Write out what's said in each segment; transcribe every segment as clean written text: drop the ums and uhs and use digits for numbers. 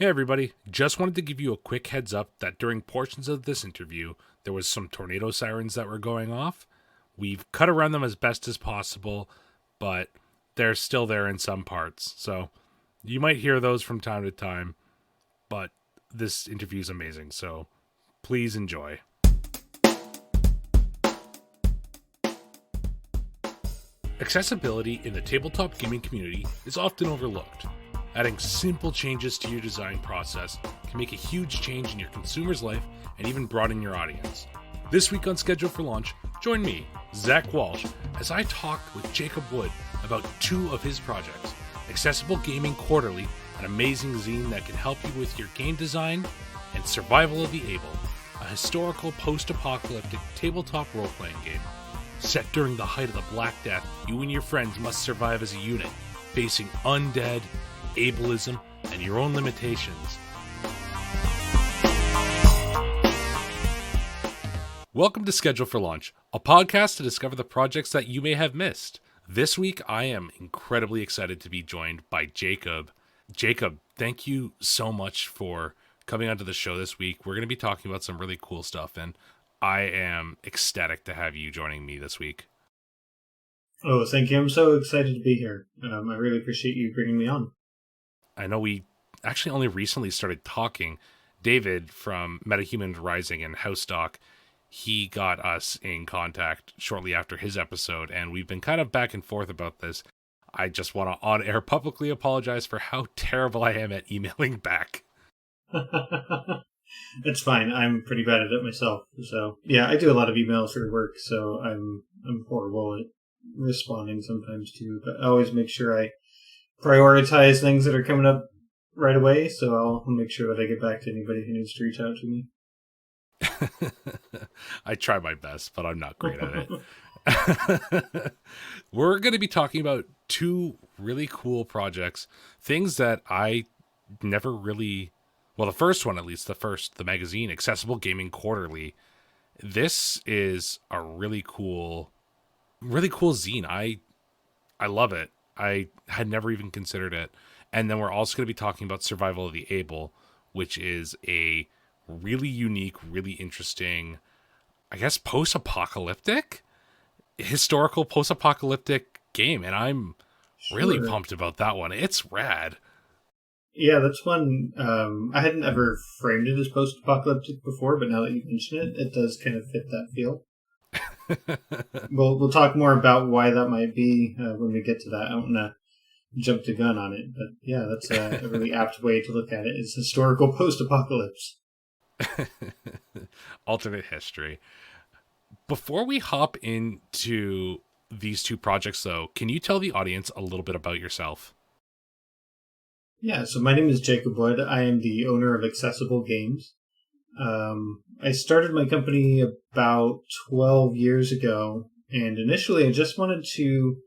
Hey everybody, just wanted to give you a quick heads up that during portions of this interview, there was some tornado sirens that were going off. We've cut around them as best as possible, but they're still there in some parts. So you might hear those from time to time, but this interview is amazing, so please enjoy. Accessibility in the tabletop gaming community is often overlooked. Adding simple changes to your design process can make a huge change in your consumer's life and even broaden your audience. This week on Schedule for Launch, join me, Zach Walsh, as I talk with Jacob Wood about two of his projects, Accessible Gaming Quarterly, an amazing zine that can help you with your game design, and Survival of the Able, a historical post-apocalyptic tabletop role-playing game. Set during the height of the Black Death, you and your friends must survive as a unit, facing undead, ablism, and your own limitations. Welcome to Schedule for Launch, a podcast to discover the projects that you may have missed. This week, I am incredibly excited to be joined by Jacob. Jacob, thank you so much for coming onto the show this week. We're going to be talking about some really cool stuff, and I am ecstatic to have you joining me this week. Oh, thank you. I'm so excited to be here. I really appreciate you bringing me on. I know we actually only recently started talking. David from MetaHuman Rising and Housestock, he got us in contact shortly after his episode, and we've been kind of back and forth about this. I just want to on-air publicly apologize for how terrible I am at emailing back. It's fine. I'm pretty bad at it myself. So, yeah, I do a lot of emails for work, so I'm horrible at responding sometimes too. But I always make sure I prioritize things that are coming up right away, so I'll make sure that I get back to anybody who needs to reach out to me. I try my best, but I'm not great at it. We're going to be talking about two really cool projects, things that I never really... Well, the first one, at least, the magazine, Accessible Gaming Quarterly. This is a really cool zine. I love it. I had never even considered it. And then we're also going to be talking about Survival of the Able, which is a really unique, really interesting, I guess, historical post-apocalyptic game. And I'm really pumped about that one. It's rad. Yeah, that's one. I hadn't ever framed it as post-apocalyptic before, but now that you mention it, it does kind of fit that feel. We'll talk more about why that might be when we get to that. I don't want to jump the gun on it, but yeah, that's a really apt way to look at it. It's historical post-apocalypse. Alternate history. Before we hop into these two projects, though, can you tell the audience a little bit about yourself? Yeah, so my name is Jacob Wood. I am the owner of Accessible Games. I started my company about 12 years ago, and initially I just wanted to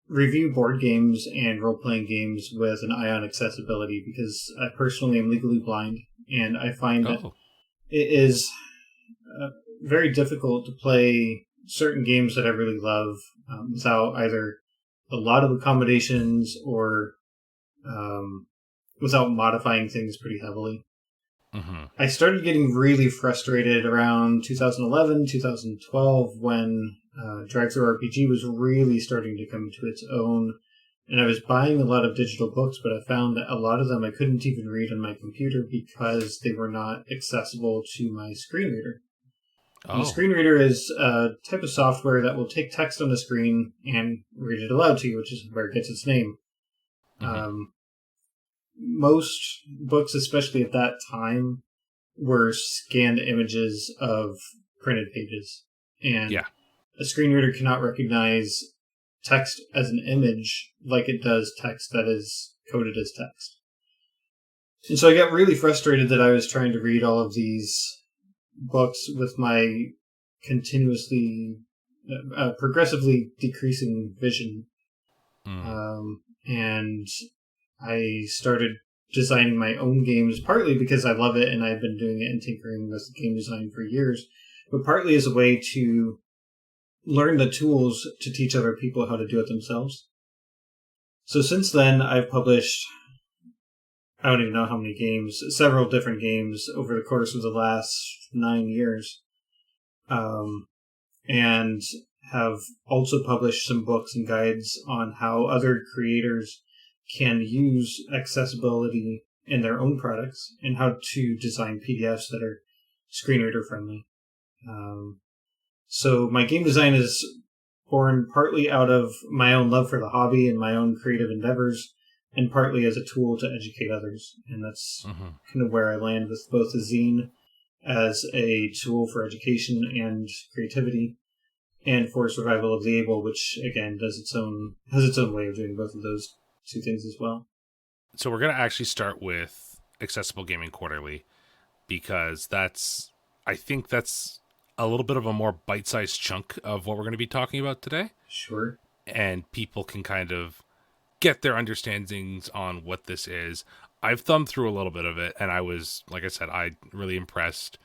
review board games and role-playing games with an eye on accessibility, because I personally am legally blind, and I find that it is very difficult to play certain games that I really love without either a lot of accommodations or without modifying things pretty heavily. Mm-hmm. I started getting really frustrated around 2011, 2012 when drive-thrurpg was really starting to come to its own, and I was buying a lot of digital books, but I found that a lot of them I couldn't even read on my computer because they were not accessible to my screen reader. Oh. The screen reader is a type of software that will take text on the screen and read it aloud to you, which is where it gets its name. Mm-hmm. Most books, especially at that time, were scanned images of printed pages. And a screen reader cannot recognize text as an image like it does text that is coded as text. And so I got really frustrated that I was trying to read all of these books with my progressively decreasing vision. And I started designing my own games, partly because I love it and I've been doing it and tinkering with game design for years, but partly as a way to learn the tools to teach other people how to do it themselves. So since then, I've published I don't even know how many games, several different games over the course of the last 9 years. And have also published some books and guides on how other creators can use accessibility in their own products and how to design PDFs that are screen reader friendly. So my game design is born partly out of my own love for the hobby and my own creative endeavors, and partly as a tool to educate others. And that's kind of where I land with both the zine as a tool for education and creativity, and for survival of the able, which again has its own way of doing both of those two things as well. So we're going to actually start with Accessible Gaming Quarterly, because I think that's a little bit of a more bite-sized chunk of what we're going to be talking about today. Sure. And people can kind of get their understandings on what this is. I've thumbed through a little bit of it, and I was, like I said, really impressed.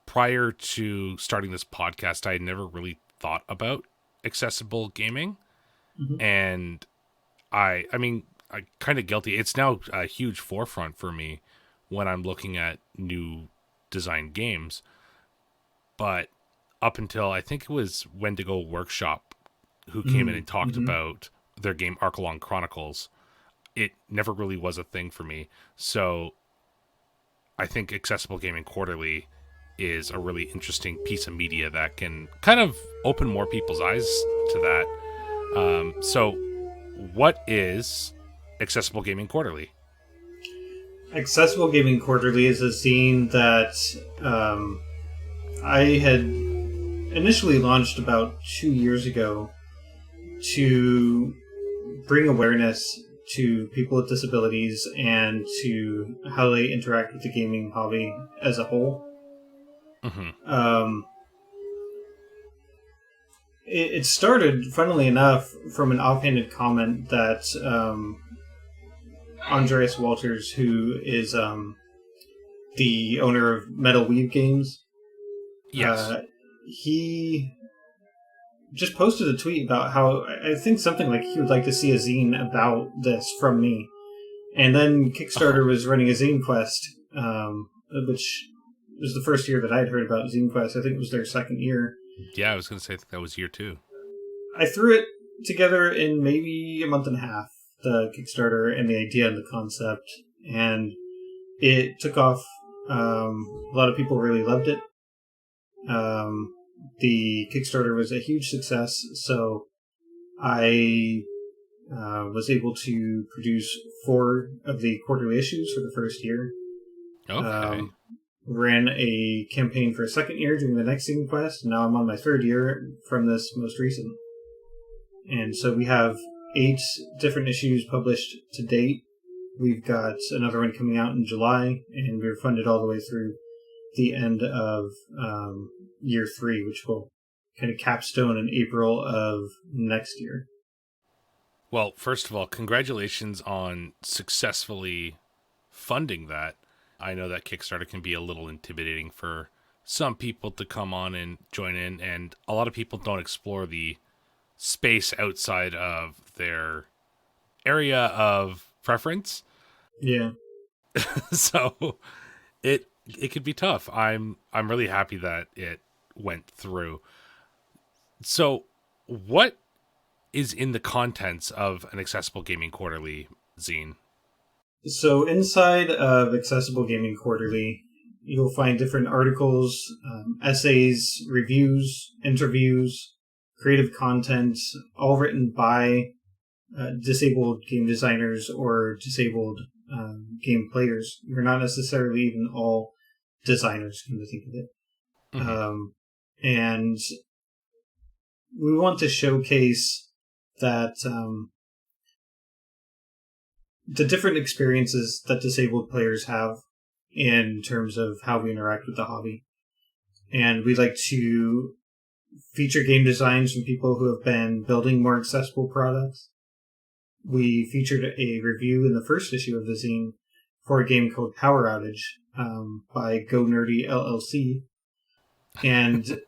Prior to starting this podcast, I had never really thought about accessible gaming. And I mean, I'm kind of guilty. It's now a huge forefront for me when I'm looking at new design games. But up until, I think it was Wendigo Workshop who came in and talked about their game Archelon Chronicles, it never really was a thing for me. So I think Accessible Gaming Quarterly is a really interesting piece of media that can kind of open more people's eyes to that. So what is Accessible Gaming Quarterly? Accessible Gaming Quarterly is a zine that I had initially launched about 2 years ago to bring awareness to people with disabilities and to how they interact with the gaming hobby as a whole. It started, funnily enough, from an offhanded comment that Andreas Walters, who is the owner of Metal Weave Games, he just posted a tweet about how, I think something like he would like to see a zine about this from me. And then Kickstarter was running a zine quest, which was the first year that I'd heard about zine quest. I think it was their second year. Yeah, I was going to say that was year 2. I threw it together in maybe a month and a half, the Kickstarter and the idea and the concept, and it took off. A lot of people really loved it. The Kickstarter was a huge success, so I was able to produce 4 of the quarterly issues for the first year. Okay. Ran a campaign for a second year doing the next zine quest, and now I'm on my 3rd year from this most recent. And so we have 8 different issues published to date. We've got another one coming out in July, and we're funded all the way through the end of year 3, which will kind of capstone in April of next year. Well, first of all, congratulations on successfully funding that. I know that Kickstarter can be a little intimidating for some people to come on and join in, and a lot of people don't explore the space outside of their area of preference. Yeah. So it could be tough. I'm really happy that it went through. So what is in the contents of an Accessible Gaming Quarterly zine? So inside of Accessible Gaming Quarterly, you'll find different articles, essays, reviews, interviews, creative content, all written by disabled game designers or disabled game players. We're not necessarily even all designers, come to think of it. And we want to showcase that the different experiences that disabled players have in terms of how we interact with the hobby. And we like to feature game designs from people who have been building more accessible products. We featured a review in the first issue of the zine for a game called Power Outage by Go Nerdy LLC. And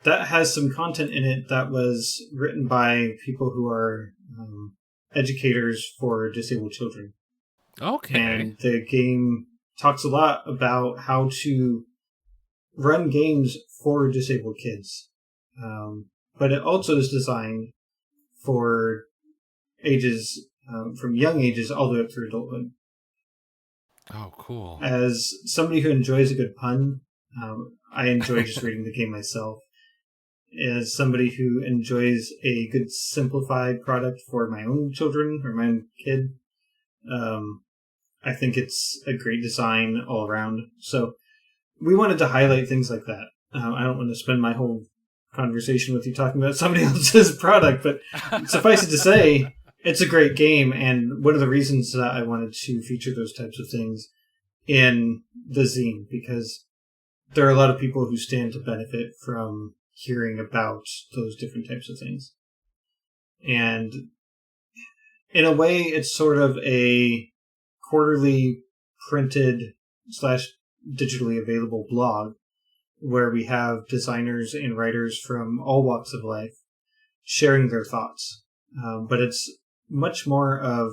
that has some content in it that was written by people who are educators for disabled children. Okay. And the game talks a lot about how to run games for disabled kids. But it also is designed for ages, from young ages all the way up through adulthood. Oh, cool. As somebody who enjoys a good pun, I enjoy just reading the game myself. As somebody who enjoys a good simplified product for my own children or my own kid, I think it's a great design all around. So we wanted to highlight things like that. I don't want to spend my whole conversation with you talking about somebody else's product, but suffice it to say, it's a great game, and one of the reasons that I wanted to feature those types of things in the zine, because there are a lot of people who stand to benefit from hearing about those different types of things. And in a way, it's sort of a quarterly printed / digitally available blog where we have designers and writers from all walks of life sharing their thoughts. But it's much more of,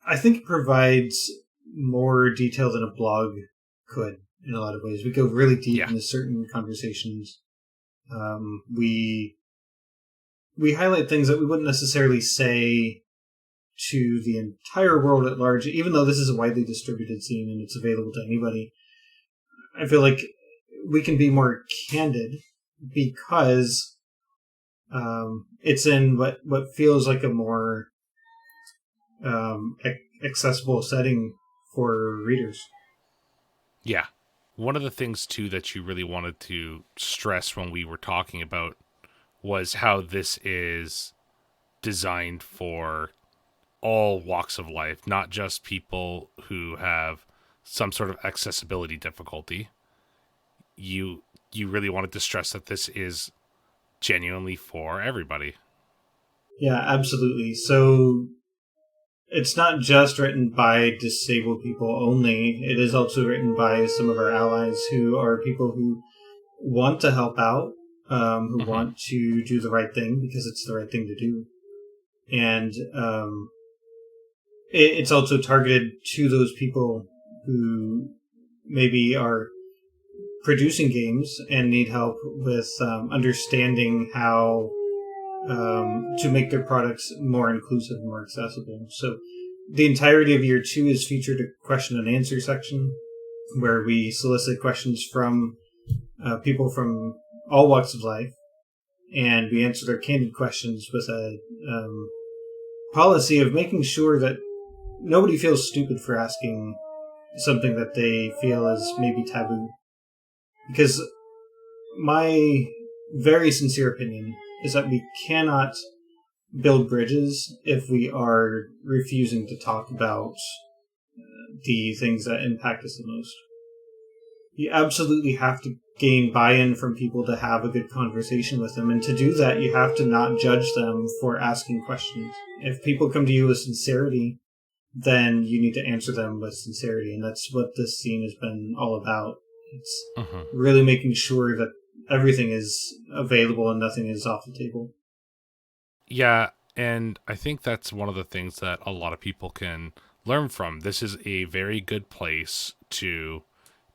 I think it provides more detail than a blog could in a lot of ways. We go really deep into certain conversations. We highlight things that we wouldn't necessarily say to the entire world at large, even though this is a widely distributed zine and it's available to anybody. I feel like we can be more candid because it's in what feels like a more accessible setting for readers. Yeah. One of the things, too, that you really wanted to stress when we were talking about was how this is designed for all walks of life, not just people who have some sort of accessibility difficulty. You really wanted to stress that this is genuinely for everybody. Yeah, absolutely. So it's not just written by disabled people only. It is also written by some of our allies who are people who want to help out, who want to do the right thing because it's the right thing to do. And it's also targeted to those people who maybe are producing games and need help with understanding how to make their products more inclusive and more accessible. So the entirety of year 2 is featured a question and answer section where we solicit questions from people from all walks of life, and we answer their candid questions with a policy of making sure that nobody feels stupid for asking something that they feel is maybe taboo. Because my very sincere opinion is that we cannot build bridges if we are refusing to talk about the things that impact us the most. You absolutely have to gain buy-in from people to have a good conversation with them, and to do that you have to not judge them for asking questions. If people come to you with sincerity, then you need to answer them with sincerity, and that's what this scene has been all about. It's really making sure that everything is available and nothing is off the table. Yeah, and I think that's one of the things that a lot of people can learn from. This is a very good place to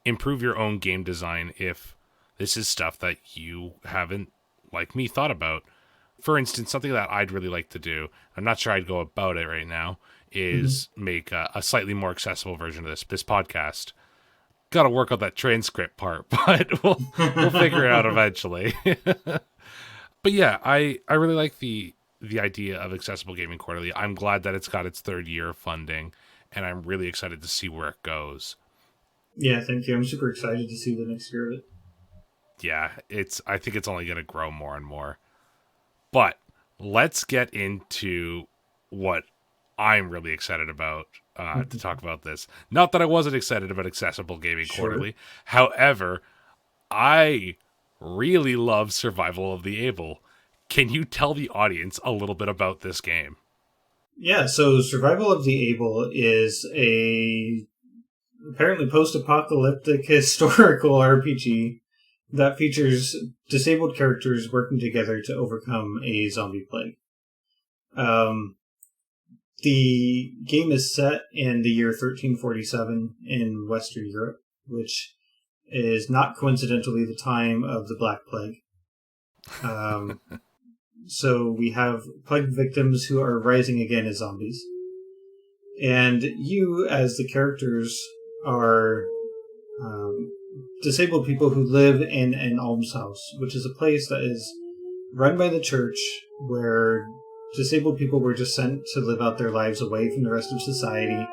improve your own game design if this is stuff that you haven't, like me, thought about. For instance, something that I'd really like to do, I'm not sure I'd go about it right now, is make a slightly more accessible version of this podcast. Got to work on that transcript part, but we'll figure it out eventually. But yeah, I really like the idea of Accessible Gaming Quarterly. I'm glad that it's got its third year of funding, and I'm really excited to see where it goes. Yeah, thank you. I'm super excited to see the next year of it. Yeah, I think it's only going to grow more and more. But let's get into what I'm really excited about to talk about this. Not that I wasn't excited about Accessible Gaming Quarterly. However, I really love Survival of the Able. Can you tell the audience a little bit about this game? Yeah, so Survival of the Able is a apparently post-apocalyptic historical RPG that features disabled characters working together to overcome a zombie plague. The game is set in the year 1347 in Western Europe, which is not coincidentally the time of the Black Plague. So we have plague victims who are rising again as zombies. And you, as the characters, are disabled people who live in an almshouse, which is a place that is run by the church where disabled people were just sent to live out their lives away from the rest of society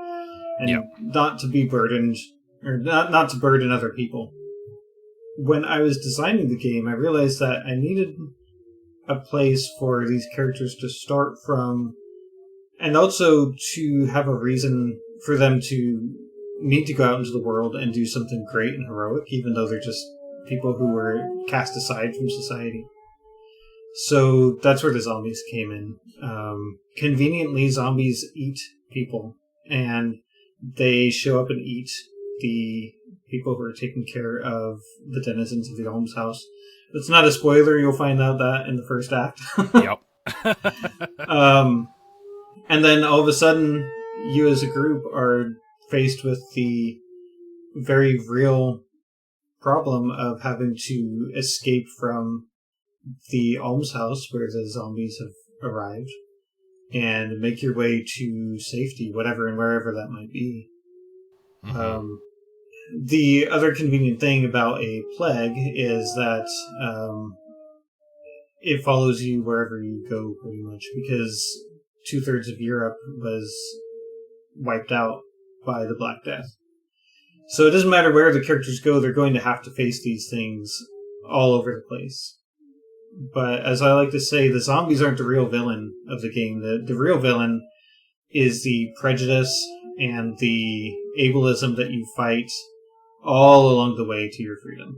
and not to be burdened, or not to burden other people. When I was designing the game, I realized that I needed a place for these characters to start from, and also to have a reason for them to need to go out into the world and do something great and heroic, even though they're just people who were cast aside from society. So that's where the zombies came in. Conveniently, zombies eat people, and they show up and eat the people who are taking care of the denizens of the almshouse. It's not a spoiler, you'll find out that in the first act. Yep. And then all of a sudden, you as a group are faced with the very real problem of having to escape from the almshouse where the zombies have arrived and make your way to safety, whatever and wherever that might be. Mm-hmm. The other convenient thing about a plague is that it follows you wherever you go, pretty much, because 2/3 of Europe was wiped out by the Black Death. So it doesn't matter where the characters go, they're going to have to face these things all over the place. But as I like to say, the zombies aren't the real villain of the game. The real villain is the prejudice and the ableism that you fight all along the way to your freedom.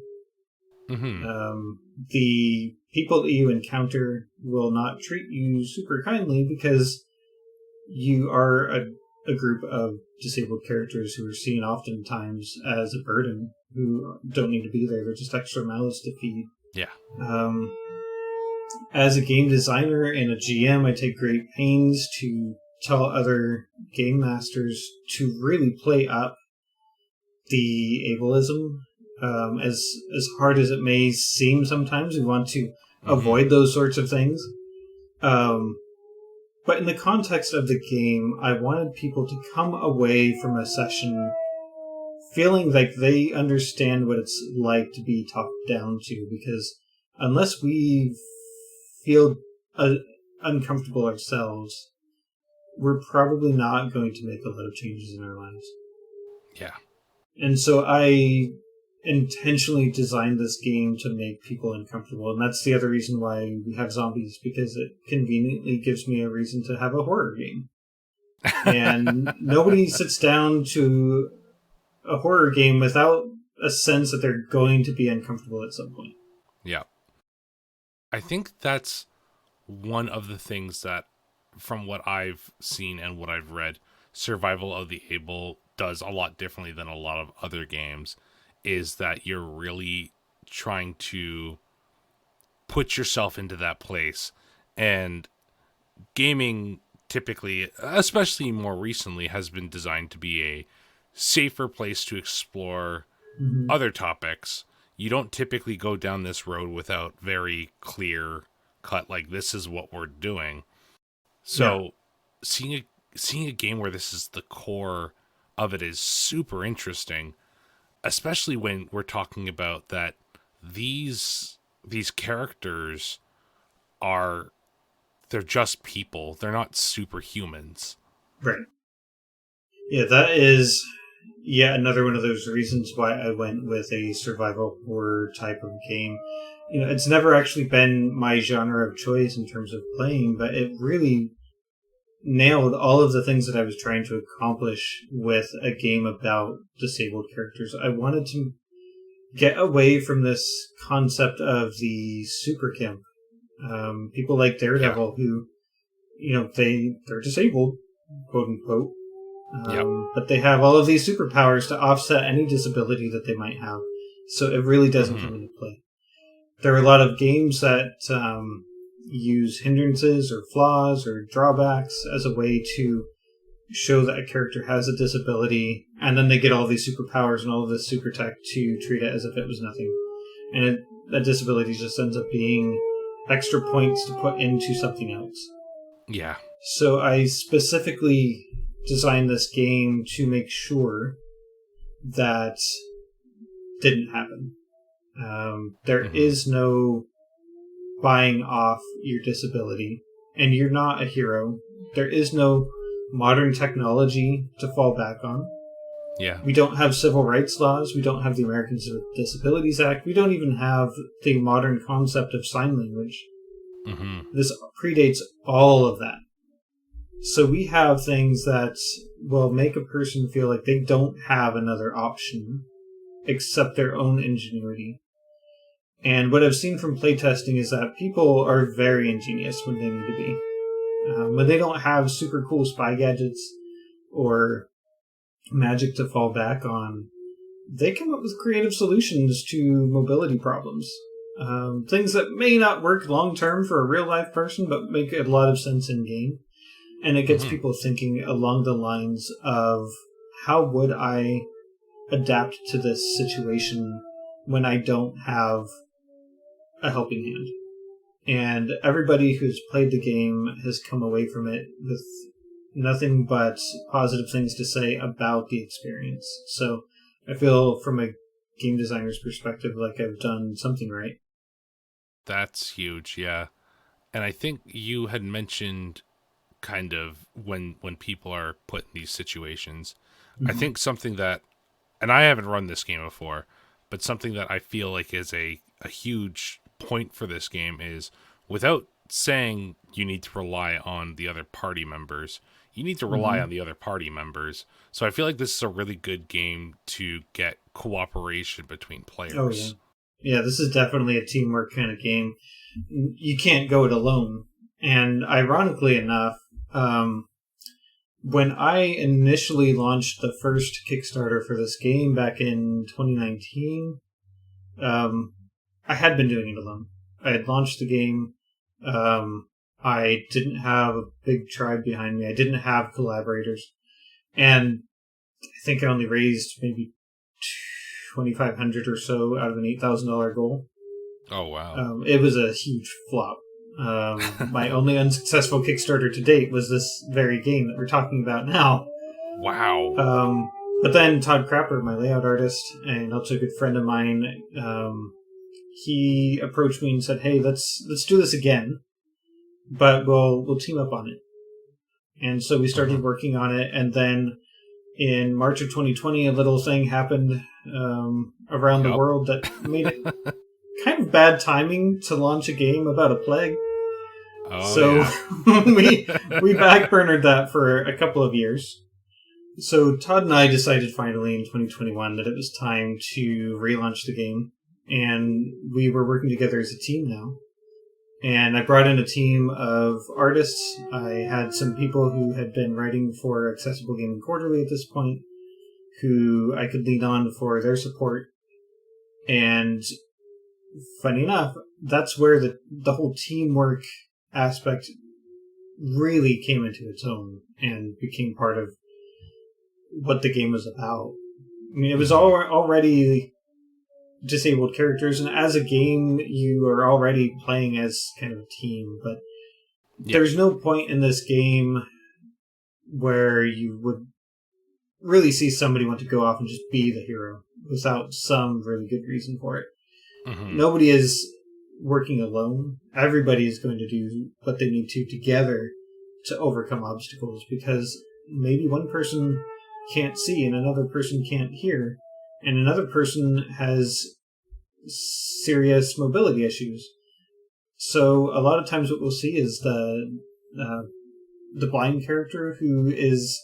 Mm-hmm. The people that you encounter will not treat you super kindly because you are a group of disabled characters who are seen oftentimes as a burden, who don't need to be there. They're just extra mouths to feed. Yeah. As a game designer and a GM, I take great pains to tell other game masters to really play up the ableism. As hard as it may seem sometimes, we want to avoid those sorts of things. But in the context of the game, I wanted people to come away from a session feeling like they understand what it's like to be talked down to, because unless we feel uncomfortable ourselves, we're probably not going to make a lot of changes in our lives. Yeah. And so I intentionally designed this game to make people uncomfortable, and that's the other reason why we have zombies, because it conveniently gives me a reason to have a horror game. And nobody sits down to a horror game without a sense that they're going to be uncomfortable at some point. Yeah. I think that's one of the things that, from what I've seen and what I've read, Survival of the Able does a lot differently than a lot of other games, is that you're really trying to put yourself into that place. And gaming typically, especially more recently, has been designed to be a safer place to explore other topics. You don't typically go down this road without very clear cut, like, this is what we're doing. So seeing a game where this is the core of it is super interesting, especially when we're talking about that these characters they're just people. They're not superhumans. Right. Yeah, that is yet another one of those reasons why I went with a survival horror type of game. You know, it's never actually been my genre of choice in terms of playing, but it really nailed all of the things that I was trying to accomplish with a game about disabled characters. I wanted to get away from this concept of the super kimp. People like Daredevil who, you know, they're disabled, quote unquote. But they have all of these superpowers to offset any disability that they might have. So it really doesn't come into play. There are a lot of games that use hindrances or flaws or drawbacks as a way to show that a character has a disability, and then they get all these superpowers and all of this super tech to treat it as if it was nothing. And that disability just ends up being extra points to put into something else. Yeah. So I specifically designed this game to make sure that didn't happen. There is no buying off your disability, and you're not a hero. There is no modern technology to fall back on. Yeah. We don't have civil rights laws. We don't have the Americans with Disabilities Act. We don't even have the modern concept of sign language. This predates all of that. So we have things that will make a person feel like they don't have another option except their own ingenuity. And what I've seen from playtesting is that people are very ingenious when they need to be. When they don't have super cool spy gadgets or magic to fall back on, they come up with creative solutions to mobility problems. Things that may not work long term for a real life person, but make a lot of sense in game. And it gets people thinking along the lines of, how would I adapt to this situation when I don't have a helping hand? And everybody who's played the game has come away from it with nothing but positive things to say about the experience. So I feel, from a game designer's perspective, like I've done something right. That's huge, yeah. And I think you had mentioned kind of when people are put in these situations. I think something that, and I haven't run this game before, but something that I feel like is a huge point for this game is, without saying you need to rely on the other party members, you need to rely on the other party members. So I feel like this is a really good game to get cooperation between players. Oh, yeah. Yeah, this is definitely a teamwork kind of game. You can't go it alone. And ironically enough, when I initially launched the first Kickstarter for this game back in 2019, I had been doing it alone. I had launched the game. I didn't have a big tribe behind me. I didn't have collaborators. And I think I only raised maybe $2,500 or so out of an $8,000 goal. Oh, wow. It was a huge flop. My only unsuccessful Kickstarter to date was this very game that we're talking about now. Wow. But then Todd Crapper, my layout artist, and also a good friend of mine, he approached me and said, "Hey, let's do this again, but we'll team up on it." And so we started working on it, and then in March of 2020, a little thing happened around the world that made it kind of bad timing to launch a game about a plague. Oh, so yeah. we backburnered that for a couple of years. So Todd and I decided finally in 2021 that it was time to relaunch the game, and we were working together as a team now. And I brought in a team of artists. I had some people who had been writing for Accessible Gaming Quarterly at this point, who I could lean on for their support. And funny enough, that's where the whole teamwork aspect really came into its own and became part of what the game was about. I mean, it was already disabled characters, and as a game, you are already playing as kind of a team, but there's no point in this game where you would really see somebody want to go off and just be the hero without some really good reason for it. Nobody is working alone. Everybody is going to do what they need to together to overcome obstacles, because maybe one person can't see and another person can't hear, and another person has serious mobility issues. So a lot of times what we'll see is the blind character who is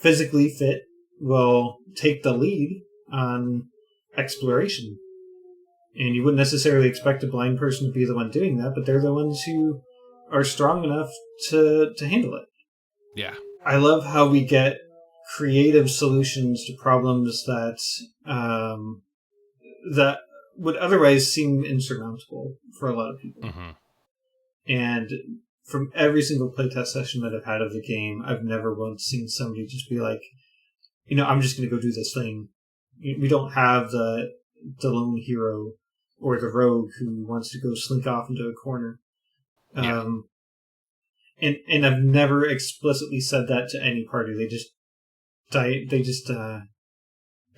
physically fit will take the lead on exploration. And you wouldn't necessarily expect a blind person to be the one doing that, but they're the ones who are strong enough to handle it. Yeah. I love how we get creative solutions to problems that that would otherwise seem insurmountable for a lot of people. And from every single playtest session that I've had of the game, I've never once seen somebody just be like, I'm just going to go do this thing. We don't have the lone hero or the rogue who wants to go slink off into a corner. Yeah. And I've never explicitly said that to any party. They just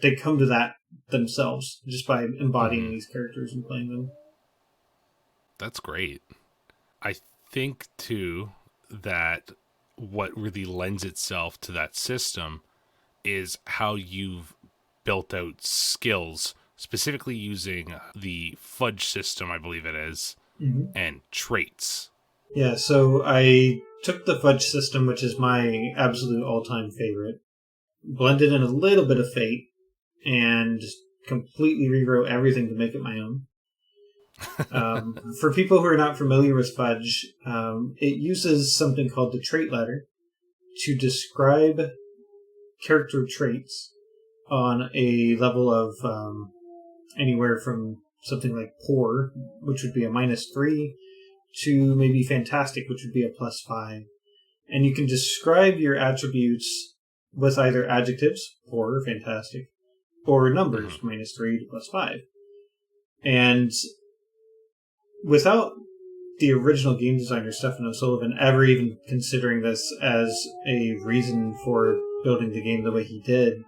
they come to that themselves just by embodying these characters and playing them. That's great. I think, too, that what really lends itself to that system is how you've built out skills, specifically using the fudge system, I believe it is, and traits. Yeah, so I took the fudge system, which is my absolute all-time favorite, blended in a little bit of fate, and just completely rewrote everything to make it my own. For people who are not familiar with fudge, it uses something called the trait ladder to describe character traits on a level of anywhere from something like poor, which would be a -3, to maybe fantastic, which would be a +5. And you can describe your attributes with either adjectives, poor or fantastic, or numbers, -3 to +5. And without the original game designer, Stefan O'Sullivan, ever even considering this as a reason for building the game the way he did,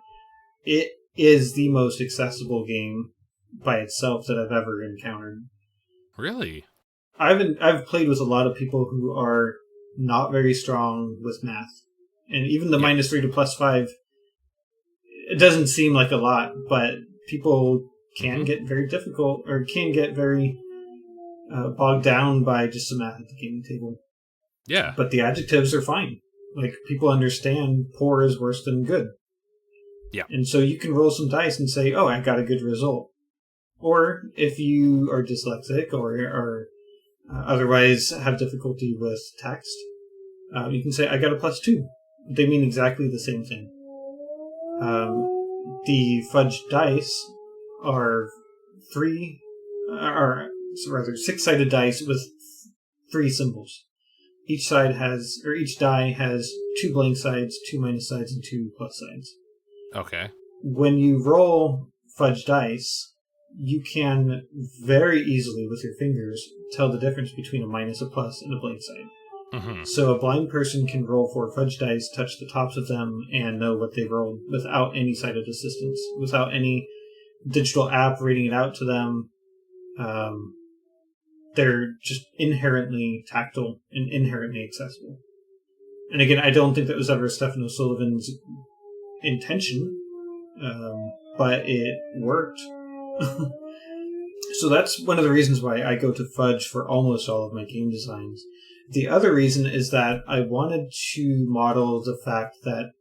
it is the most accessible game by itself that I've ever encountered. Really? I've played with a lot of people who are not very strong with math. And even the -3 to +5, it doesn't seem like a lot, but people can get very difficult, or can get very bogged down by just the math at the gaming table. Yeah. But the adjectives are fine. Like, people understand poor is worse than good. Yeah. And so you can roll some dice and say, oh, I got a good result. Or if you are dyslexic or otherwise have difficulty with text, you can say, I got a +2. They mean exactly the same thing. The fudge dice are 6-sided dice with 3 symbols. Each die has 2 blank sides, 2 minus sides, and 2 plus sides. Okay. When you roll fudge dice, you can very easily with your fingers tell the difference between a minus, a plus, and a blank side. So a blind person can roll 4 fudge dice, touch the tops of them, and know what they rolled without any sighted assistance, without any digital app reading it out to them. They're just inherently tactile and inherently accessible. And again, I don't think that was ever Stefan O'Sullivan's intention, but it worked. So that's one of the reasons why I go to fudge for almost all of my game designs. The other reason is that I wanted to model the fact that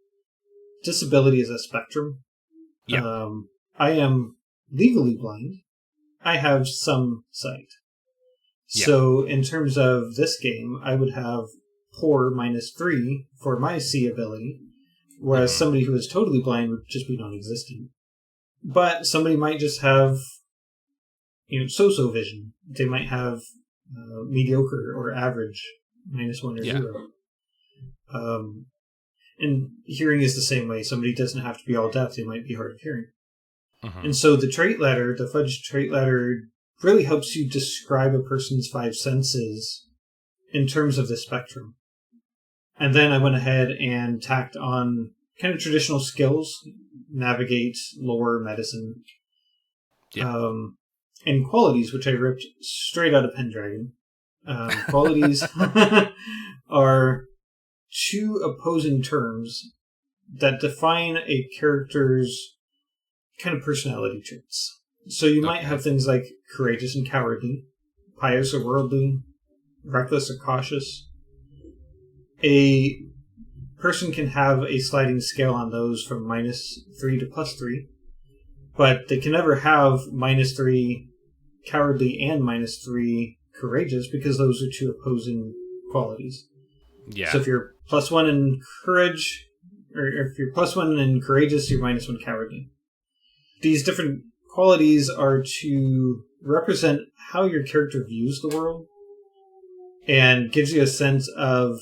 disability is a spectrum. Yeah. I am legally blind. I have some sight. Yeah. So in terms of this game, I would have poor -3 for my see ability, whereas somebody who is totally blind would just be non-existent. But somebody might just have, so-so vision. They might have mediocre or average, -1 or 0. And hearing is the same way. Somebody doesn't have to be all deaf. They might be hard of hearing. And so the trait ladder, the fudge trait ladder, really helps you describe a person's 5 senses in terms of the spectrum. And then I went ahead and tacked on kind of traditional skills, navigate, lore, medicine, and qualities, which I ripped straight out of Pendragon. Qualities are 2 opposing terms that define a character's kind of personality traits. So you might have things like courageous and cowardly, pious or worldly, reckless or cautious. A person can have a sliding scale on those from -3 to +3, but they can never have -3 cowardly and -3 courageous, because those are 2 opposing qualities. Yeah. So if you're +1 in courage, or if you're +1 in courageous, you're -1 cowardly. These different qualities are to represent how your character views the world and gives you a sense of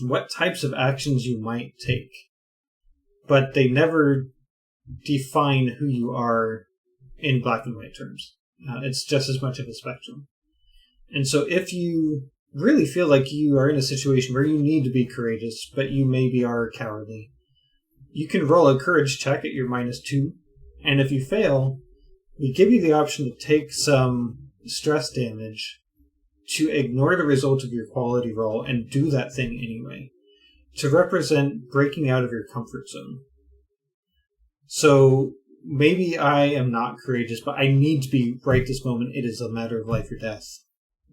what types of actions you might take. But they never define who you are in black and white terms. It's just as much of a spectrum. And so if you really feel like you are in a situation where you need to be courageous, but you maybe are cowardly, you can roll a courage check at your -2. And if you fail, we give you the option to take some stress damage to ignore the result of your quality roll and do that thing anyway, to represent breaking out of your comfort zone. So maybe I am not courageous, but I need to be right this moment. It is a matter of life or death.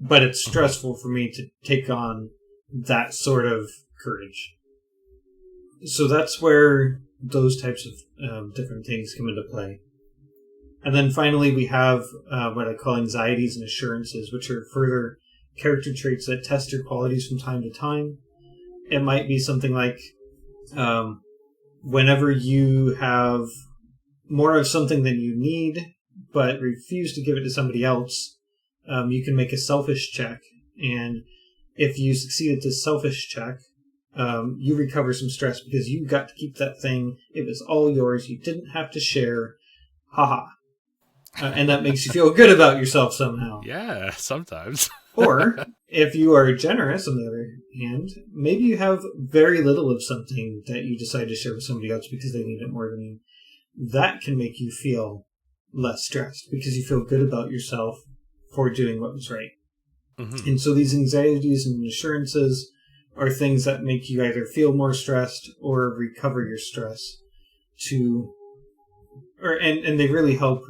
But it's stressful for me to take on that sort of courage. So that's where those types of different things come into play. And then finally we have what I call anxieties and assurances, which are further character traits that test your qualities from time to time. It might be something like whenever you have more of something than you need, but refuse to give it to somebody else, you can make a selfish check. And if you succeed at this selfish check, you recover some stress because you got to keep that thing. It was all yours. You didn't have to share. Haha. And that makes you feel good about yourself somehow. Yeah, sometimes. Or, if you are generous, on the other hand, maybe you have very little of something that you decide to share with somebody else because they need it more than you. That can make you feel less stressed because you feel good about yourself for doing what was right. Mm-hmm. And so these anxieties and assurances are things that make you either feel more stressed or recover your stress and they really help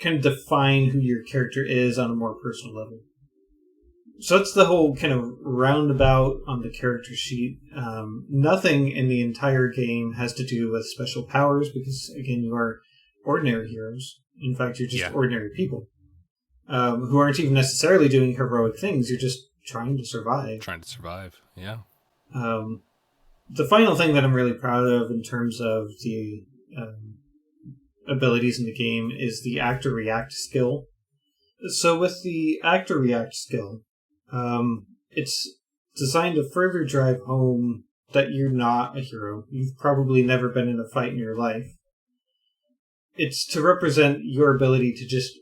kind of define who your character is on a more personal level. So that's the whole kind of roundabout on the character sheet. Nothing in the entire game has to do with special powers because, again, you are ordinary heroes. In fact, you're just ordinary people who aren't even necessarily doing heroic things. You're just trying to survive. Yeah. The final thing that I'm really proud of in terms of the abilities in the game is the actor-react skill. So with the actor-react skill, it's designed to further drive home that you're not a hero. You've probably never been in a fight in your life. It's to represent your ability to just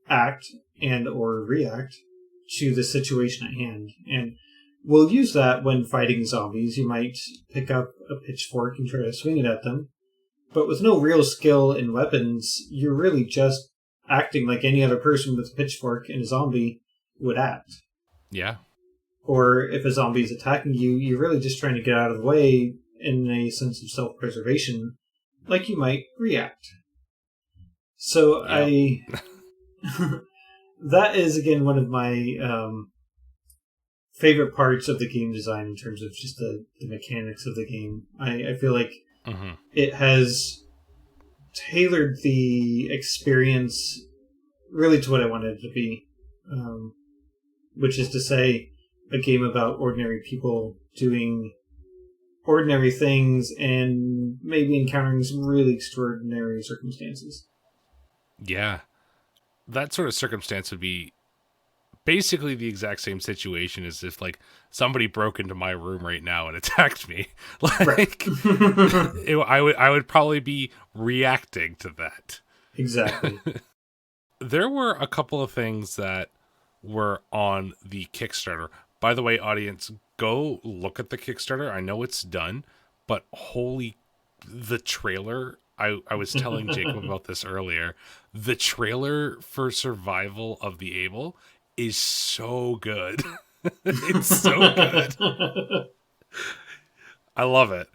act and or react to the situation at hand. And we'll use that when fighting zombies. You might pick up a pitchfork and try to swing it at them. But with no real skill in weapons, you're really just acting like any other person with a pitchfork and a zombie would act. Yeah. Or if a zombie is attacking you, you're really just trying to get out of the way in a sense of self-preservation, like you might react. So that is, again, one of my favorite parts of the game design in terms of just the mechanics of the game. I feel like it has tailored the experience really to what I wanted it to be, which is to say a game about ordinary people doing ordinary things and maybe encountering some really extraordinary circumstances. Yeah. That sort of circumstance would be basically the exact same situation as if like somebody broke into my room right now and attacked me. Like I would probably be reacting to that. Exactly. There were a couple of things that were on the Kickstarter. By the way, audience, go look at the Kickstarter. I know it's done, but the trailer, I was telling Jacob about this earlier. The trailer for Survival of the Able is so good. It's so good. I love it.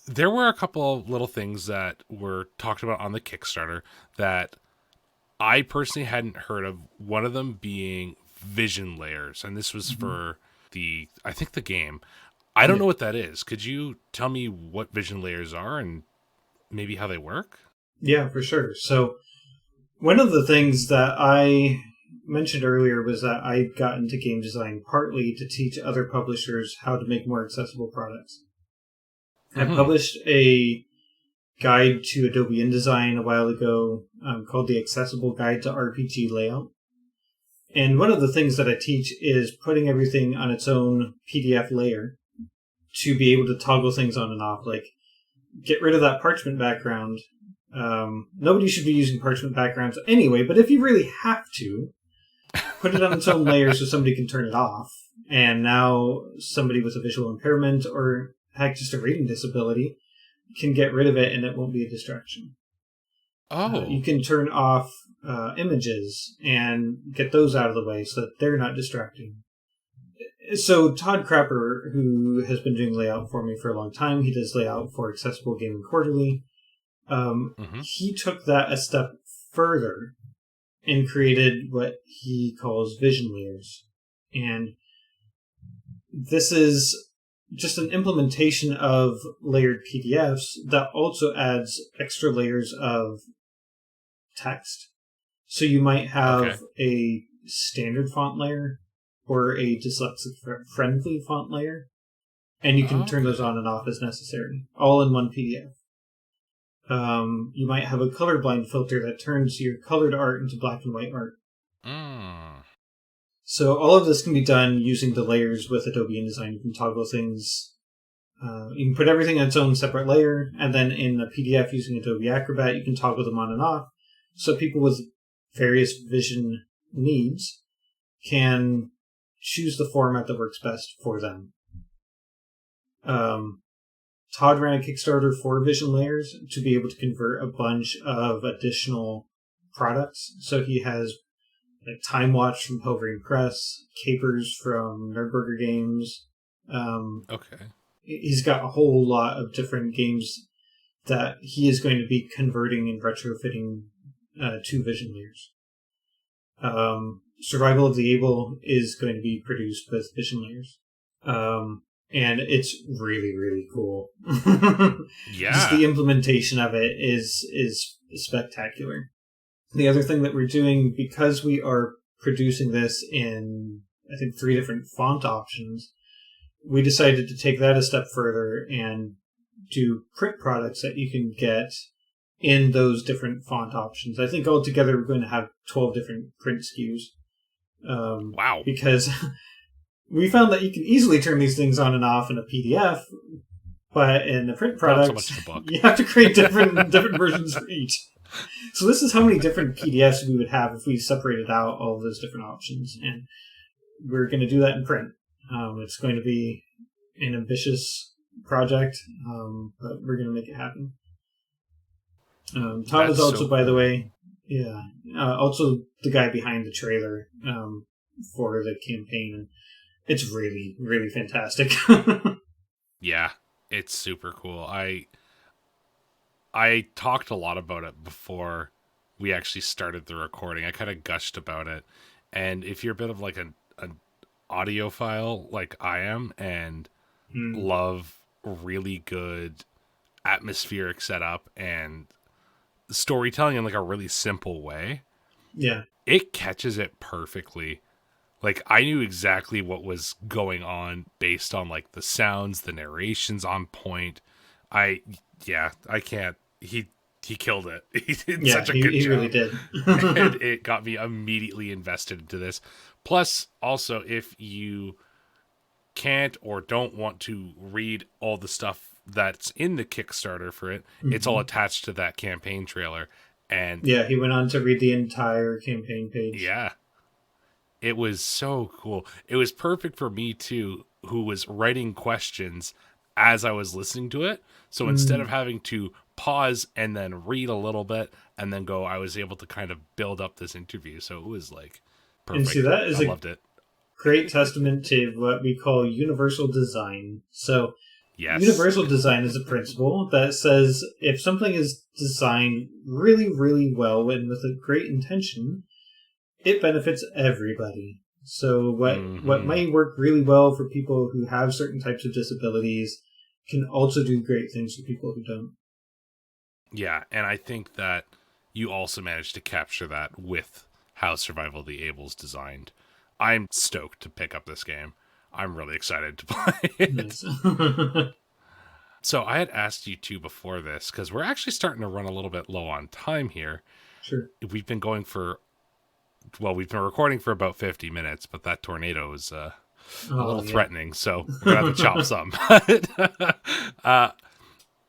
There were a couple of little things that were talked about on the Kickstarter that I personally hadn't heard of. One of them being vision layers, and this was for the game. I don't know what that is. Could you tell me what vision layers are and maybe how they work? Yeah, for sure. So one of the things that I mentioned earlier was that I got into game design partly to teach other publishers how to make more accessible products. I published a guide to Adobe InDesign a while ago called The Accessible Guide to RPG Layout. And one of the things that I teach is putting everything on its own PDF layer to be able to toggle things on and off. Like, get rid of that parchment background. Nobody should be using parchment backgrounds anyway, but if you really have to, put it on its own layer so somebody can turn it off. And now somebody with a visual impairment or, heck, just a reading disability can get rid of it and it won't be a distraction. Oh. You can turn off images and get those out of the way so that they're not distracting. So Todd Crapper, who has been doing layout for me for a long time, he does layout for Accessible Gaming Quarterly. He took that a step further and created what he calls vision layers. And this is just an implementation of layered PDFs that also adds extra layers of text. So you might have a standard font layer or a dyslexic-friendly font layer, and you can turn those on and off as necessary, all in one PDF. You might have a colorblind filter that turns your colored art into black and white art. So all of this can be done using the layers with Adobe InDesign. You can toggle things. You can put everything on its own separate layer, and then in a PDF using Adobe Acrobat, you can toggle them on and off. So people with various vision needs can choose the format that works best for them. Todd ran a Kickstarter for vision layers to be able to convert a bunch of additional products. So he has like Time Watch from Hovering Press, Capers from Nerdburger Games. He's got a whole lot of different games that he is going to be converting and retrofitting to vision layers. Survival of the Able is going to be produced with vision layers. And it's really, really cool. Yeah. Just the implementation of it is spectacular. The other thing that we're doing, because we are producing this in, I think, 3 different font options, we decided to take that a step further and do print products that you can get in those different font options. I think altogether we're going to have 12 different print SKUs. Wow. Because we found that you can easily turn these things on and off in a PDF, but in the print product, you have to create different versions for each. So this is how many different PDFs we would have if we separated out all of those different options. And we're going to do that in print. It's going to be an ambitious project, but we're going to make it happen. Todd is also, by the way, also the guy behind the trailer for the campaign. And it's really, really fantastic. Yeah, it's super cool. I talked a lot about it before we actually started the recording. I kind of gushed about it. And if you're a bit of like an audiophile like I am and love really good atmospheric setup and storytelling in like a really simple way, it catches it perfectly. Like, I knew exactly what was going on based on like the sounds, the narration's on point. I can't. He killed it. He did such a good job. He really did. And it got me immediately invested into this. Plus, also, if you can't or don't want to read all the stuff that's in the Kickstarter for it, it's all attached to that campaign trailer. And yeah, he went on to read the entire campaign page. Yeah. It was so cool. It was perfect for me, too, who was writing questions as I was listening to it. So instead of having to pause and then read a little bit and then go, I was able to kind of build up this interview. So it was like perfect. And see, that is I loved it. Great testament to what we call universal design. So yes. Universal design is a principle that says if something is designed really, really well and with a great intention, it benefits everybody. So what might work really well for people who have certain types of disabilities can also do great things for people who don't. Yeah, and I think that you also managed to capture that with how Survival of the Able is designed. I'm stoked to pick up this game. I'm really excited to play it. Nice. So I had asked you two before this, because we're actually starting to run a little bit low on time here. Sure. We've been going for well, we've been recording for about 50 minutes, but that tornado is a little yeah. threatening, so we're going to have to chop some.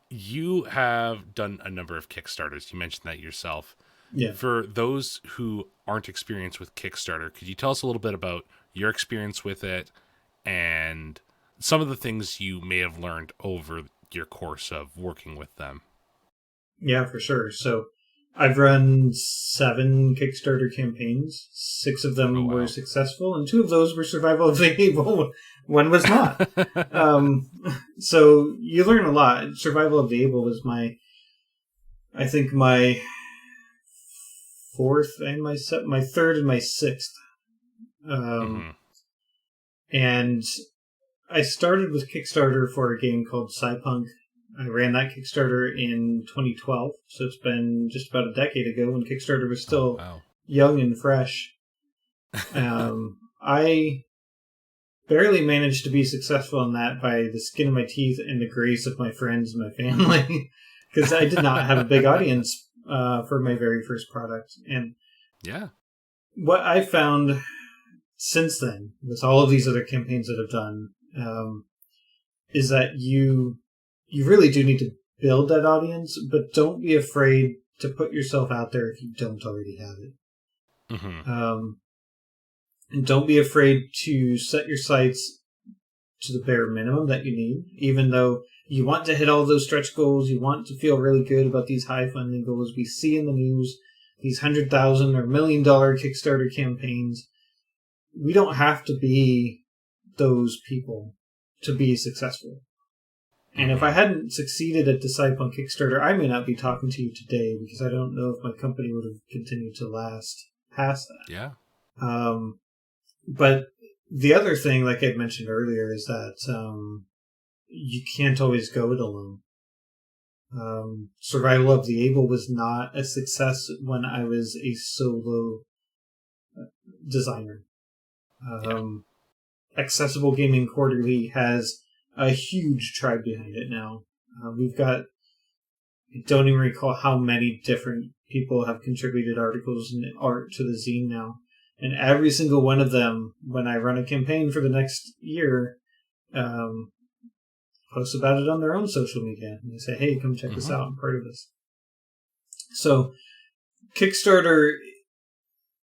You have done a number of Kickstarters. You mentioned that yourself. Yeah. For those who aren't experienced with Kickstarter, could you tell us a little bit about your experience with it and some of the things you may have learned over your course of working with them? Yeah, for sure. So I've run 7 Kickstarter campaigns. 6 of them were successful, and 2 of those were survival of the able. One was not. So you learn a lot. Survival of the able was I think my 4th and my 3rd and my 6th. And I started with Kickstarter for a game called Cypunk. I ran that Kickstarter in 2012, so it's been just about a decade ago when Kickstarter was still young and fresh. I barely managed to be successful in that by the skin of my teeth and the grace of my friends and my family, because I did not have a big audience for my very first product. And what I found since then, with all of these other campaigns that I've done, is that you really do need to build that audience, but don't be afraid to put yourself out there if you don't already have it. And don't be afraid to set your sights to the bare minimum that you need, even though you want to hit all those stretch goals, you want to feel really good about these high funding goals. We see in the news these $100,000 or $1 million Kickstarter campaigns. We don't have to be those people to be successful. And if I hadn't succeeded at Disciple on Kickstarter, I may not be talking to you today, because I don't know if my company would have continued to last past that. Yeah. But the other thing, like I mentioned earlier, is that you can't always go it alone. Survival of the Able was not a success when I was a solo designer. Accessible Gaming Quarterly has a huge tribe behind it now. We've got, I don't even recall how many different people have contributed articles and art to the zine now. And every single one of them, when I run a campaign for the next year, post about it on their own social media. And they say, hey, come check this out. I'm part of this. So Kickstarter,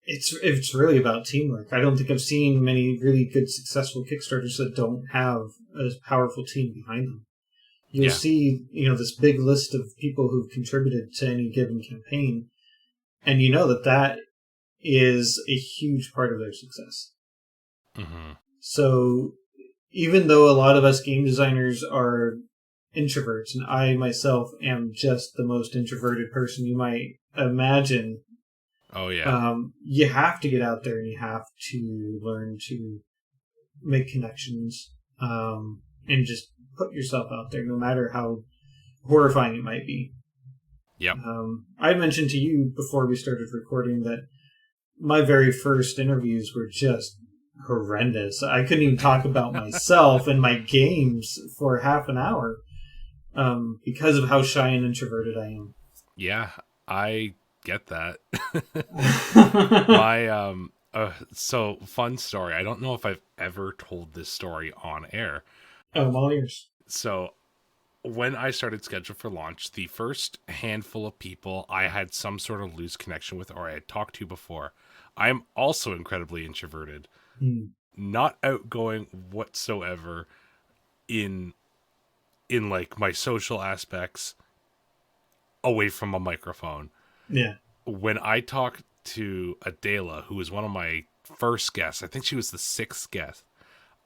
it's really about teamwork. I don't think I've seen many really good, successful Kickstarters that don't have a powerful team behind them. You'll see, this big list of people who've contributed to any given campaign, and you know that is a huge part of their success. So even though a lot of us game designers are introverts, and I myself am just the most introverted person you might imagine, you have to get out there and you have to learn to make connections, and just put yourself out there, no matter how horrifying it might be. I mentioned to you before we started recording that my very first interviews were just horrendous. I couldn't even talk about myself and my games for half an hour because of how shy and introverted I am. Yeah, I get that. So fun story. I don't know if I've ever told this story on air. Oh, I'm all ears. So when I started Schedule for Launch, the first handful of people I had some sort of loose connection with or I had talked to before, I'm also incredibly introverted, not outgoing whatsoever in like my social aspects away from a microphone. Yeah. When I talked to Adela, who was one of my first guests, I think she was the 6th guest,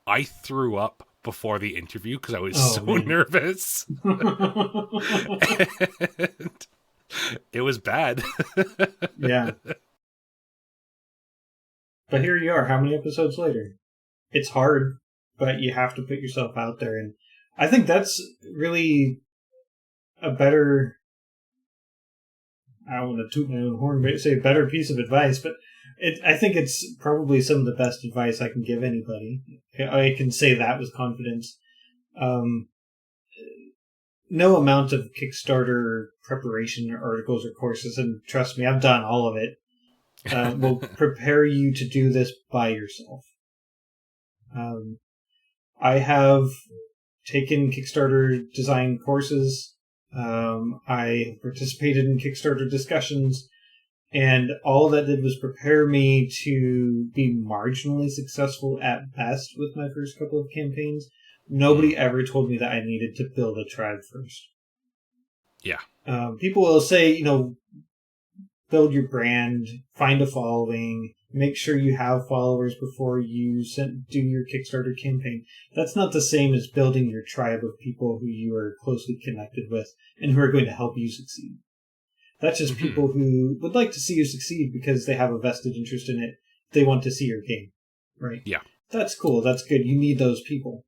I threw up before the interview because I was so nervous. And it was bad. Yeah. But here you are, how many episodes later? It's hard, but you have to put yourself out there. And I think that's really a better, I don't want to toot my own horn, but say a better piece of advice, but I think it's probably some of the best advice I can give anybody. I can say that with confidence. No amount of Kickstarter preparation or articles or courses, and trust me, I've done all of it, will prepare you to do this by yourself. I have taken Kickstarter design courses. I participated in Kickstarter discussions, and all that did was prepare me to be marginally successful at best with my first couple of campaigns. Nobody ever told me that I needed to build a tribe first. Yeah. People will say, build your brand, find a following, make sure you have followers before you do your Kickstarter campaign. That's not the same as building your tribe of people who you are closely connected with and who are going to help you succeed. That's just people who would like to see you succeed because they have a vested interest in it. They want to see your game, right? Yeah. That's cool. That's good. You need those people.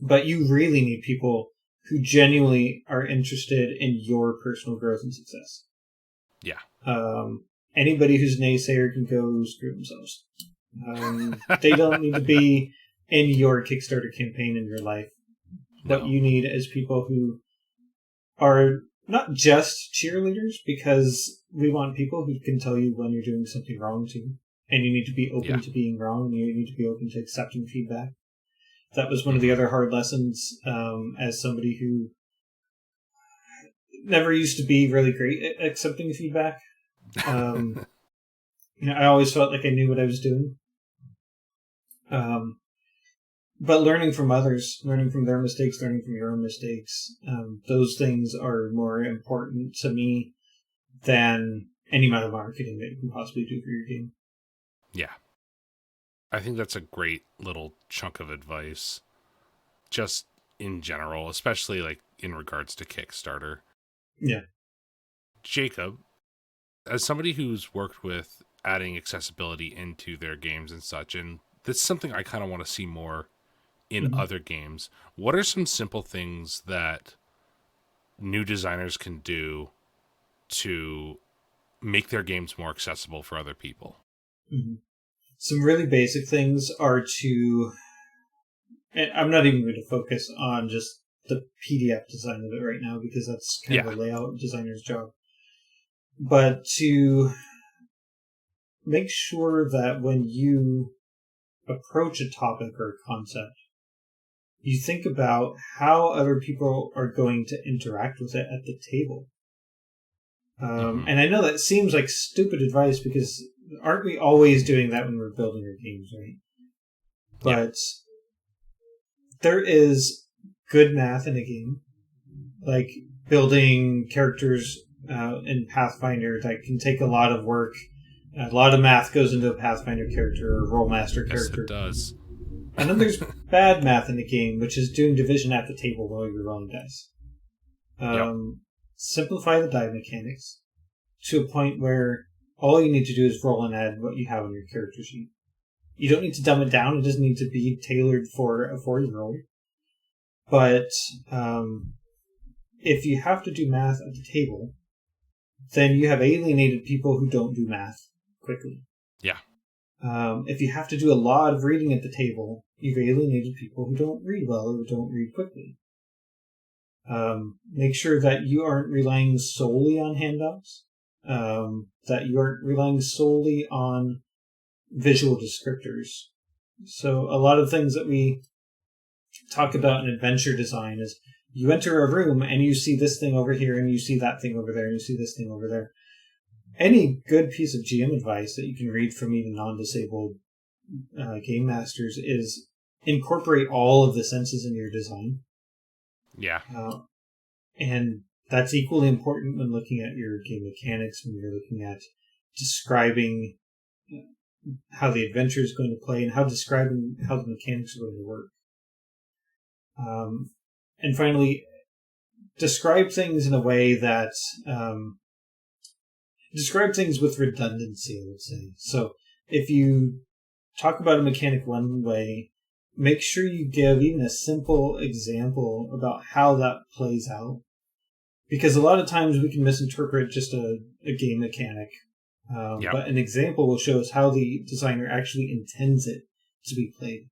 But you really need people who genuinely are interested in your personal growth and success. Yeah. Anybody who's an naysayer can go screw themselves. They don't need to be in your Kickstarter campaign in your life. What you need is people who are not just cheerleaders, because we want people who can tell you when you're doing something wrong too. And you need to be open to being wrong, and you need to be open to accepting feedback. That was one of the other hard lessons as somebody who never used to be really great at accepting feedback. I always felt like I knew what I was doing. But learning from others, learning from their mistakes, learning from your own mistakes, those things are more important to me than any amount of marketing that you can possibly do for your game. Yeah. I think that's a great little chunk of advice, just in general, especially like in regards to Kickstarter. Yeah. Jacob, as somebody who's worked with adding accessibility into their games and such, and this is something I kind of want to see more in other games, what are some simple things that new designers can do to make their games more accessible for other people? Some really basic things are to, and I'm not even going to focus on just the PDF design of it right now, because that's kind of a layout designer's job. But to make sure that when you approach a topic or a concept, you think about how other people are going to interact with it at the table. And I know that seems like stupid advice, because aren't we always doing that when we're building our games, right? But there is good math in a game, like building characters in Pathfinder that can take a lot of work. A lot of math goes into a Pathfinder character or Rollmaster character. Yes, it does. And then there's bad math in the game, which is doing division at the table while you're rolling dice. Simplify the die mechanics to a point where all you need to do is roll and add what you have on your character sheet. You don't need to dumb it down. It doesn't need to be tailored for a 4-year-old. But if you have to do math at the table, then you have alienated people who don't do math quickly. Yeah. If you have to do a lot of reading at the table, you've alienated people who don't read well or don't read quickly. Make sure that you aren't relying solely on handouts, that you aren't relying solely on visual descriptors. So a lot of things that we talk about in adventure design is you enter a room and you see this thing over here and you see that thing over there and you see this thing over there. Any good piece of GM advice that you can read from even non-disabled game masters is incorporate all of the senses in your design. Yeah. And that's equally important when looking at your game mechanics, when you're looking at describing how the adventure is going to play and describing how the mechanics are going to work. And finally, describe things in a way that describe things with redundancy, I would say. So if you talk about a mechanic one way, make sure you give even a simple example about how that plays out. Because a lot of times we can misinterpret just a game mechanic. But an example will show us how the designer actually intends it to be played.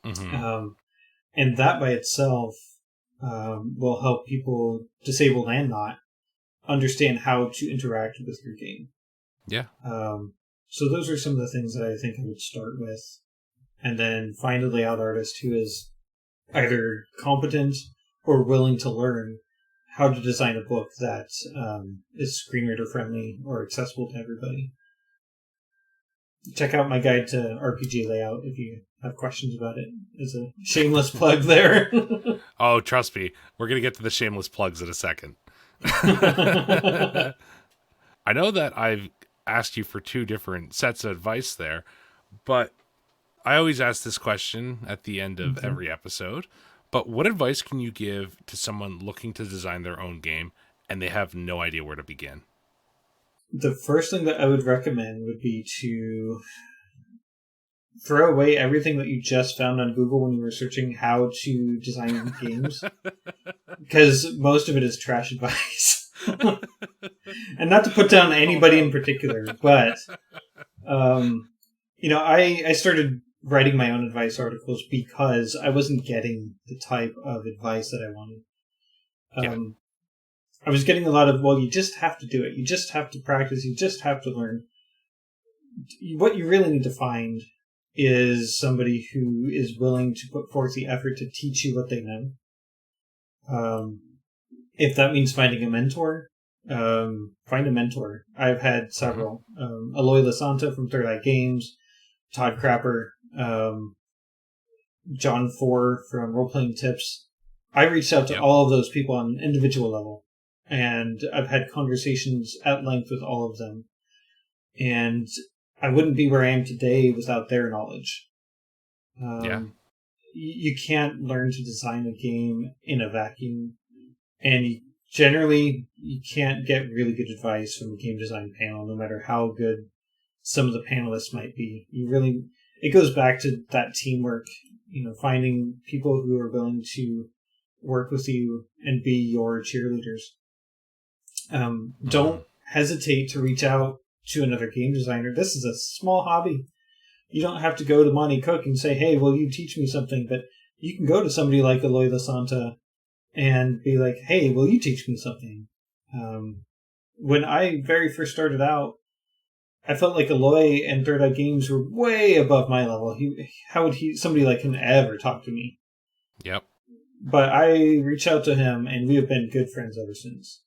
And that by itself will help people, disabled and not, understand how to interact with your game. Yeah. So those are some of the things that I think I would start with. And then find a layout artist who is either competent or willing to learn how to design a book that is screen reader friendly or accessible to everybody. Check out my guide to RPG layout if you have questions about it. It's a shameless plug there. Oh, trust me, we're going to get to the shameless plugs in a second. I know that I've asked you for 2 different sets of advice there, but I always ask this question at the end of every episode. But what advice can you give to someone looking to design their own game and they have no idea where to begin? The first thing that I would recommend would be to throw away everything that you just found on Google when you were searching how to design games, because most of it is trash advice. And not to put down anybody in particular, but I started writing my own advice articles because I wasn't getting the type of advice that I wanted. I was getting a lot of, well, you just have to do it. You just have to practice. You just have to learn. What you really need to find is somebody who is willing to put forth the effort to teach you what they know. If that means finding a mentor, find a mentor. I've had several. Aloy Lasanta from Third Eye Games, Todd Crapper, John Four from Role Playing Tips. I reached out to all of those people on an individual level, and I've had conversations at length with all of them. And I wouldn't be where I am today without their knowledge. You can't learn to design a game in a vacuum, and generally you can't get really good advice from a game design panel, no matter how good some of the panelists might be. It goes back to that teamwork, finding people who are willing to work with you and be your cheerleaders. Don't hesitate to reach out to another game designer. This is a small hobby. You don't have to go to Monty Cook and say, hey, will you teach me something? But you can go to somebody like Aloy Lasanta and be like, hey, will you teach me something? When I very first started out, I felt like Aloy and Third Eye Games were way above my level. How would somebody like him ever talk to me? Yep. But I reached out to him, and we have been good friends ever since.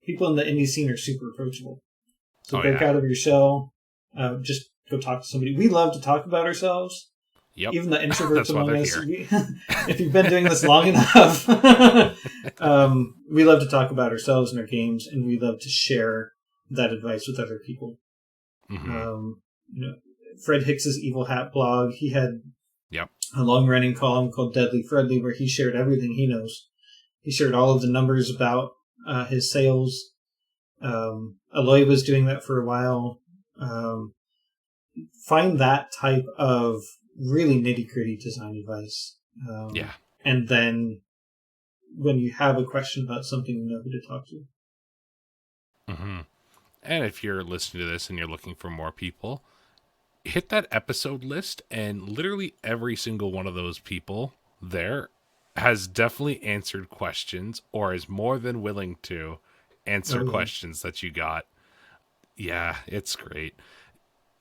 People in the indie scene are super approachable. So break out of your shell. Just go talk to somebody. We love to talk about ourselves. Yep. Even the introverts among us. If you've been doing this long enough, we love to talk about ourselves and our games, and we love to share that advice with other people. Fred Hicks's Evil Hat blog, he had a long-running column called Deadly Fredly where he shared everything he knows. He shared all of the numbers about his sales. Aloy was doing that for a while. Find that type of really nitty-gritty design advice. And then when you have a question about something, you know who to talk to. And if you're listening to this and you're looking for more people, hit that episode list, and literally every single one of those people there has definitely answered questions or is more than willing to answer questions that you got. Yeah, it's great.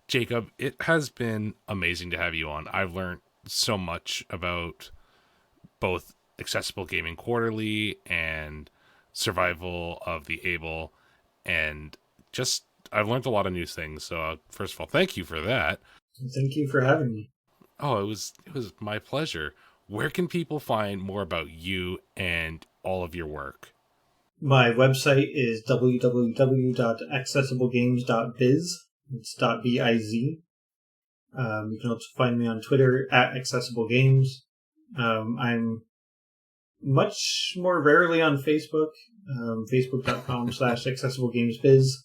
Jacob, it has been amazing to have you on. I've learned so much about both Accessible Gaming Quarterly and Survival of the Able, and just I've learned a lot of new things. So first of all, thank you for that. Thank you for having me. Oh, it was my pleasure. Where can people find more about you and all of your work? My website is www.accessiblegames.biz. It's .biz. You can also find me on Twitter @accessiblegames. I'm much more rarely on Facebook. Facebook.com/accessiblegamesbiz.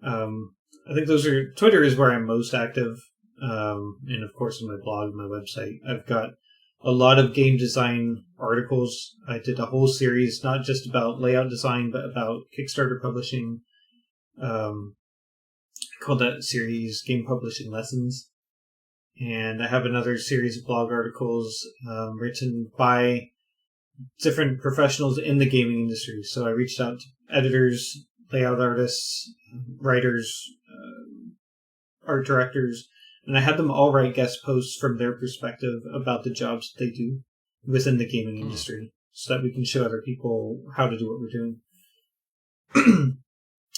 I think Twitter is where I'm most active. And of course on my blog and my website. I've got a lot of game design articles. I did a whole series, not just about layout design, but about Kickstarter publishing. I called that series Game Publishing Lessons. And I have another series of blog articles written by different professionals in the gaming industry. So I reached out to editors, layout artists, writers, art directors, and I had them all write guest posts from their perspective about the jobs that they do within the gaming industry, so that we can show other people how to do what we're doing.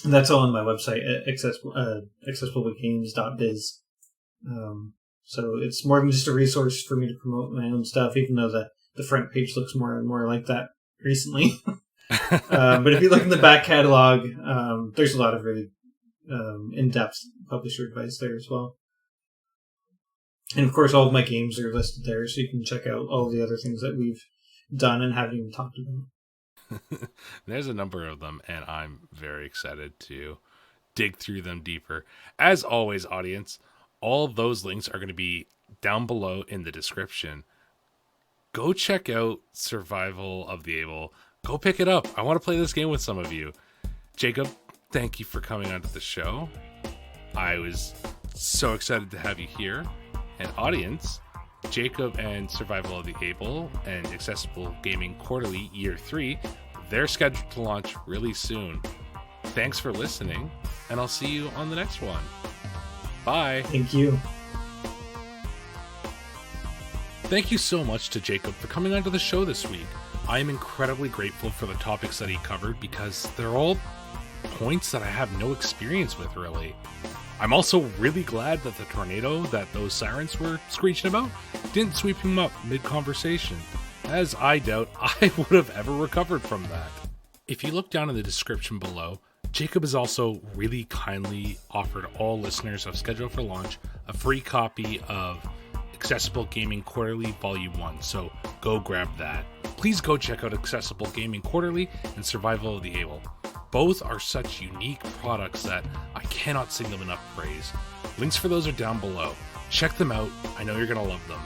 And that's all on my website at accessiblegames.biz. So it's more than just a resource for me to promote my own stuff, even though the front page looks more and more like that recently. But if you look in the back catalog, there's a lot of really in-depth publisher advice there as well. And of course, all of my games are listed there, so you can check out all the other things that we've done and haven't even talked about. There's a number of them, and I'm very excited to dig through them deeper. As always, audience, all those links are going to be down below in the description. Go check out Survival of the Able. Go pick it up. I want to play this game with some of you. Jacob, thank you for coming onto the show. I was so excited to have you here. And audience, Jacob and Survival of the Able and Accessible Gaming Quarterly Year 3, they're scheduled to launch really soon. Thanks for listening, and I'll see you on the next one. Bye. Thank you. Thank you so much to Jacob for coming onto the show this week. I am incredibly grateful for the topics that he covered because they're all points that I have no experience with, really. I'm also really glad that the tornado that those sirens were screeching about didn't sweep him up mid-conversation, as I doubt I would have ever recovered from that. If you look down in the description below, Jacob has also really kindly offered all listeners of Schedule for Launch a free copy of Accessible Gaming Quarterly Volume 1, so go grab that. Please go check out Accessible Gaming Quarterly and Survival of the Able. Both are such unique products that I cannot sing them enough praise. Links for those are down below. Check them out. I know you're going to love them.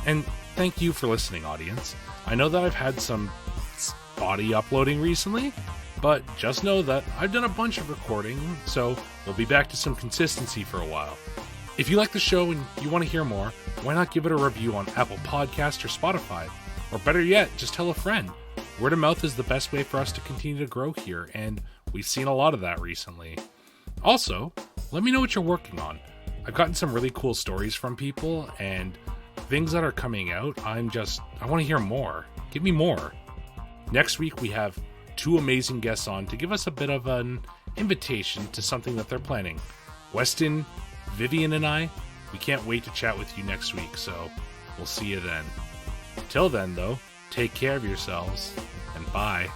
And thank you for listening, audience. I know that I've had some spotty uploading recently, but just know that I've done a bunch of recording, so we'll be back to some consistency for a while. If you like the show and you want to hear more, why not give it a review on Apple Podcasts or Spotify? Or better yet, just tell a friend. Word of mouth is the best way for us to continue to grow here, and we've seen a lot of that recently. Also, let me know what you're working on. I've gotten some really cool stories from people, and things that are coming out, I want to hear more. Give me more. Next week, we have 2 amazing guests on to give us a bit of an invitation to something that they're planning. Weston, Vivian, and I, we can't wait to chat with you next week, so we'll see you then. Till then, though, take care of yourselves, and bye.